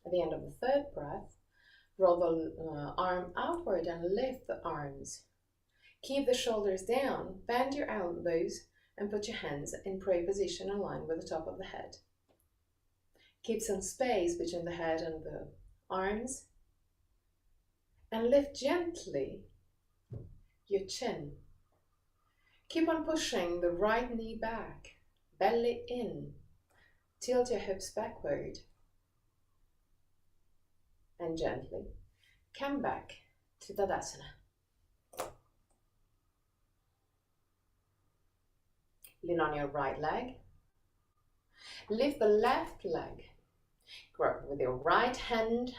At the end of the 3rd breath, roll the arm outward and lift the arms. Keep the shoulders down, bend your elbows, and put your hands in prayer position aligned with the top of the head. Keep some space between the head and the arms, and lift gently your chin. Keep on pushing the right knee back, belly in, tilt your hips backward, and gently come back to Tadasana. Lean on your right leg. Lift the left leg. Grab with your right hand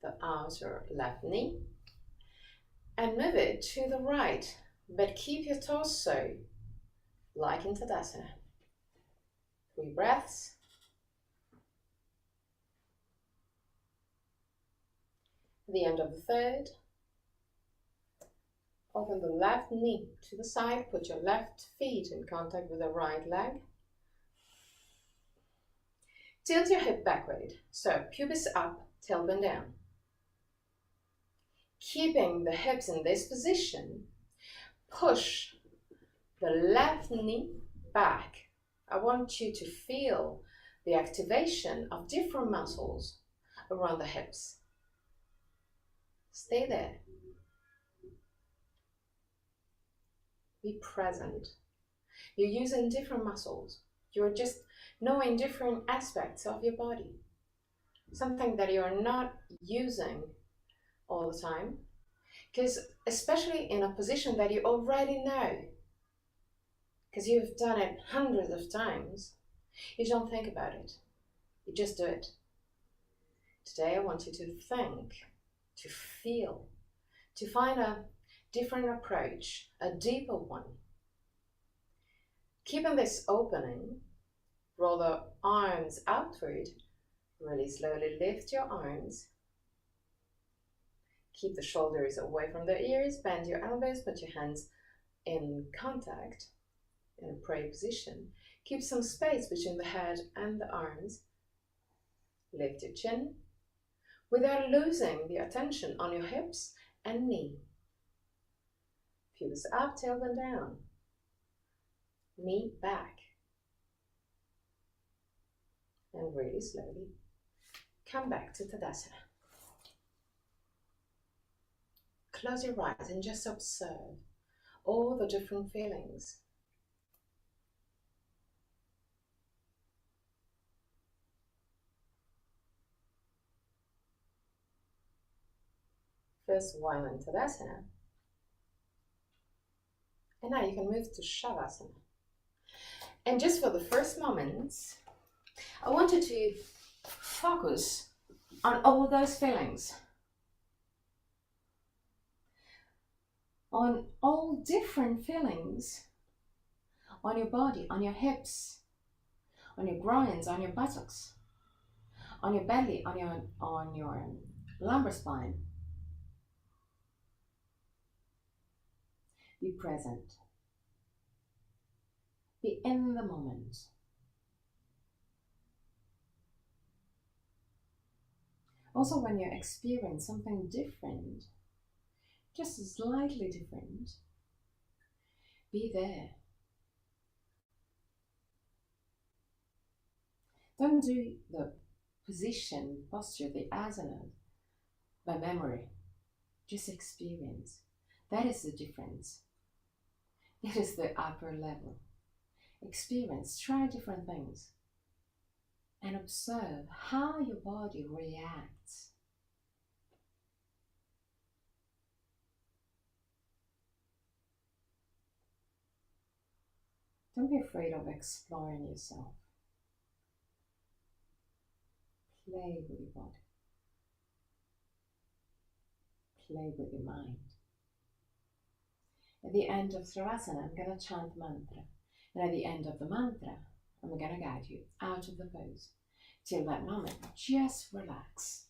the outer left knee and move it to the right, but keep your torso like in Tadasana. 3 breaths. At the end of the 3rd, open the left knee to the side, put your left feet in contact with the right leg. Tilt your hip backward, so pubis up, tailbone down. Keeping the hips in this position, push the left knee back. I want you to feel the activation of different muscles around the hips. Stay there. Be present. You're using different muscles. You're just knowing different aspects of your body, something that you're not using all the time. Because especially in a position that you already know, because you've done it hundreds of times, you don't think about it. You just do it. Today I want you to think, to feel, to find a different approach, a deeper one. Keeping this opening, roll the arms outward, really slowly lift your arms. Keep the shoulders away from the ears, bend your elbows, put your hands in contact in a prayer position. Keep some space between the head and the arms. Lift your chin without losing the attention on your hips and knee. Pelvis up, tailbone down. Knee back. And really slowly come back to Tadasana. Close your eyes and just observe all the different feelings. First while in Tadasana. And now you can move to Shavasana. And just for the first moments, I want you to focus on all those feelings. On all different feelings on your body, on your hips, on your groins, on your buttocks, on your belly, on your lumbar spine. Be present. Be in the moment. Also, when you experience something different, just slightly different, be there. Don't do the position, posture, the asana by memory. Just experience. That is the difference. That is the upper level. Experience, try different things, and observe how your body reacts. Don't be afraid of exploring yourself. Play with your body. Play with your mind. At the end of Sravasana, I'm going to chant mantra. And at the end of the mantra, I'm going to guide you out of the pose. Till that moment, just relax.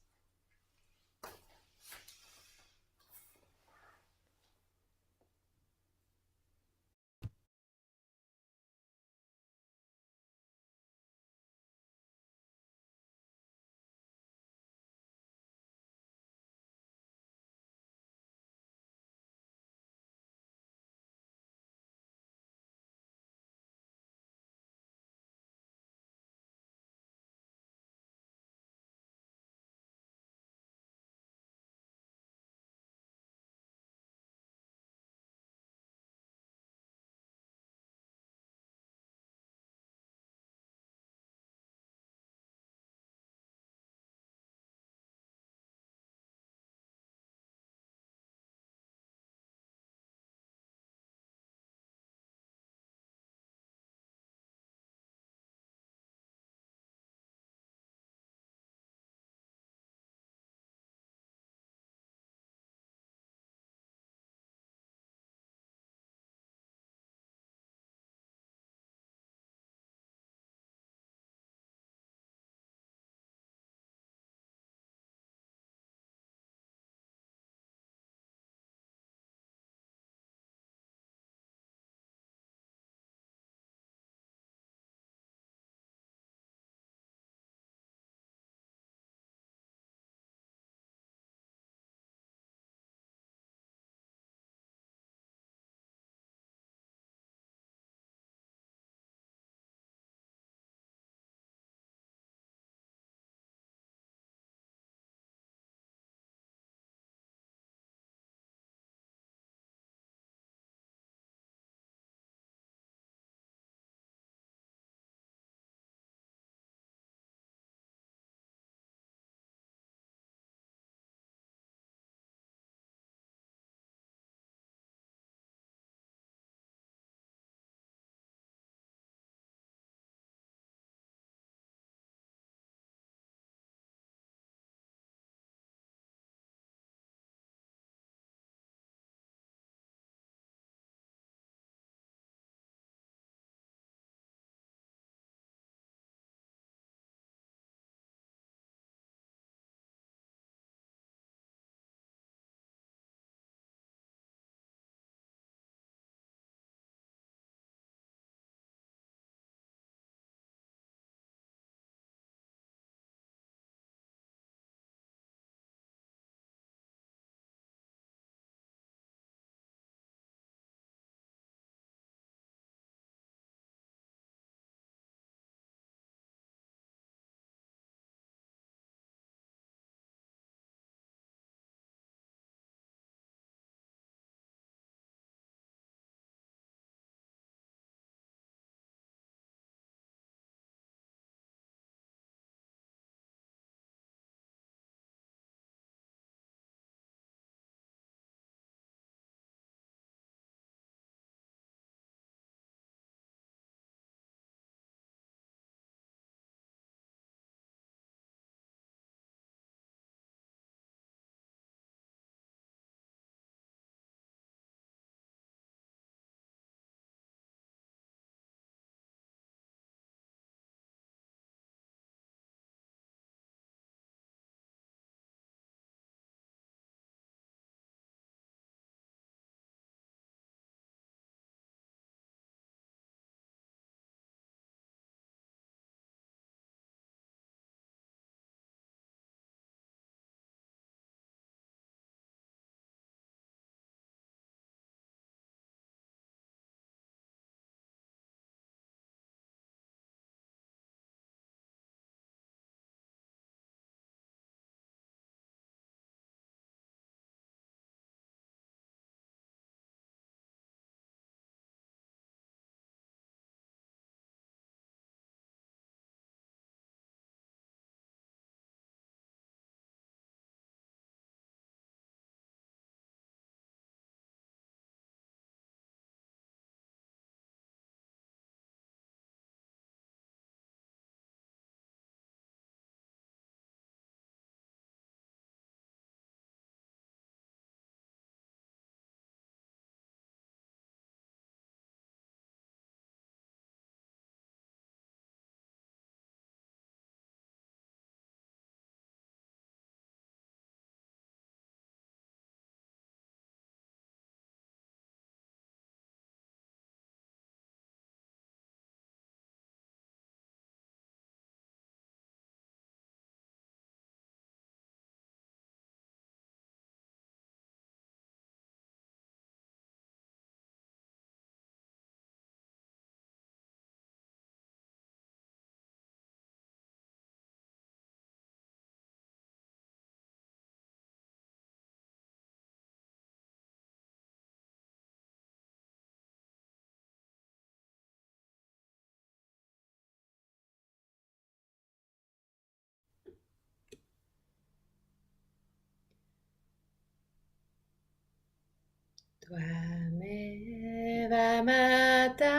Tvameva Mata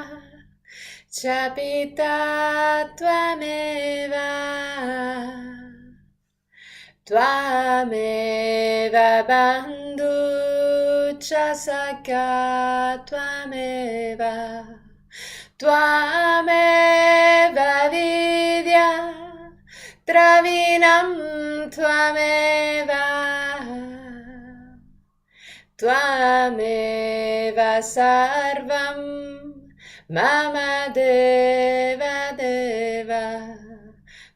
Cha Pita Tvameva Tvameva Bandhu Cha Sakha Tvameva Tvameva Vidya Dravinam Tvameva Tvameva Sarvam Mama Deva Deva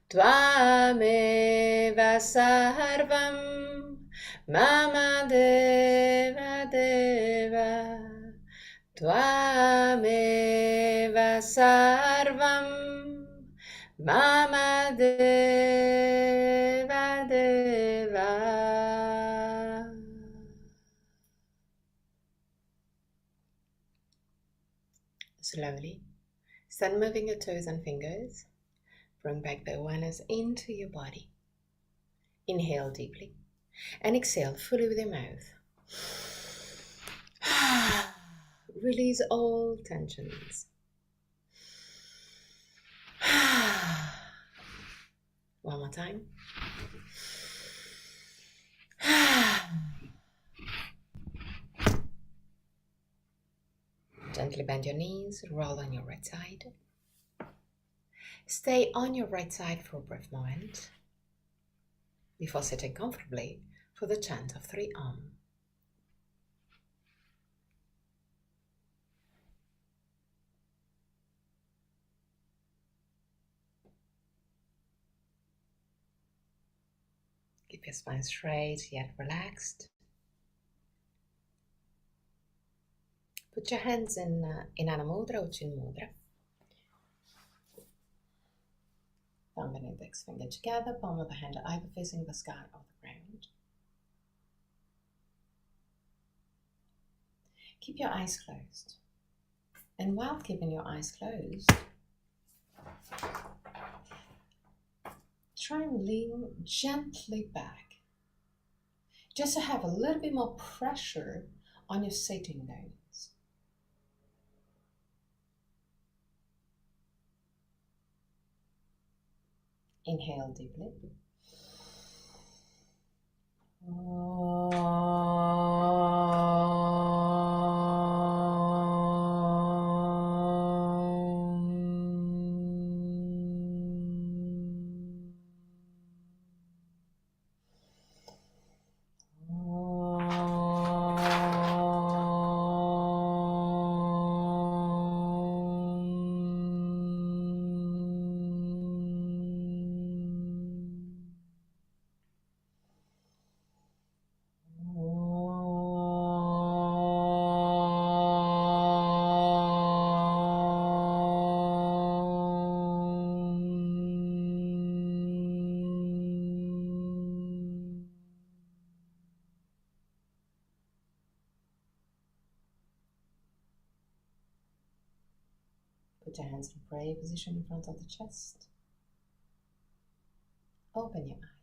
Tvameva Sarvam Mama Deva Deva Tvameva Sarvam Mama Deva Deva. Slowly, start moving your toes and fingers. Bring back the awareness into your body. Inhale deeply and exhale fully with your mouth. Release all tensions. One more time. Gently bend your knees, roll on your right side. Stay on your right side for a brief moment before sitting comfortably for the chant of 3 Om. Keep your spine straight yet relaxed. Put your hands in Inanna Mudra or Chin Mudra. Thumb and index finger together, palm of the hand either facing the sky or the ground. Keep your eyes closed. And while keeping your eyes closed, try and lean gently back, just to have a little bit more pressure on your sitting bones. Inhale deeply. Put your hands in prayer position in front of the chest. Open your eyes.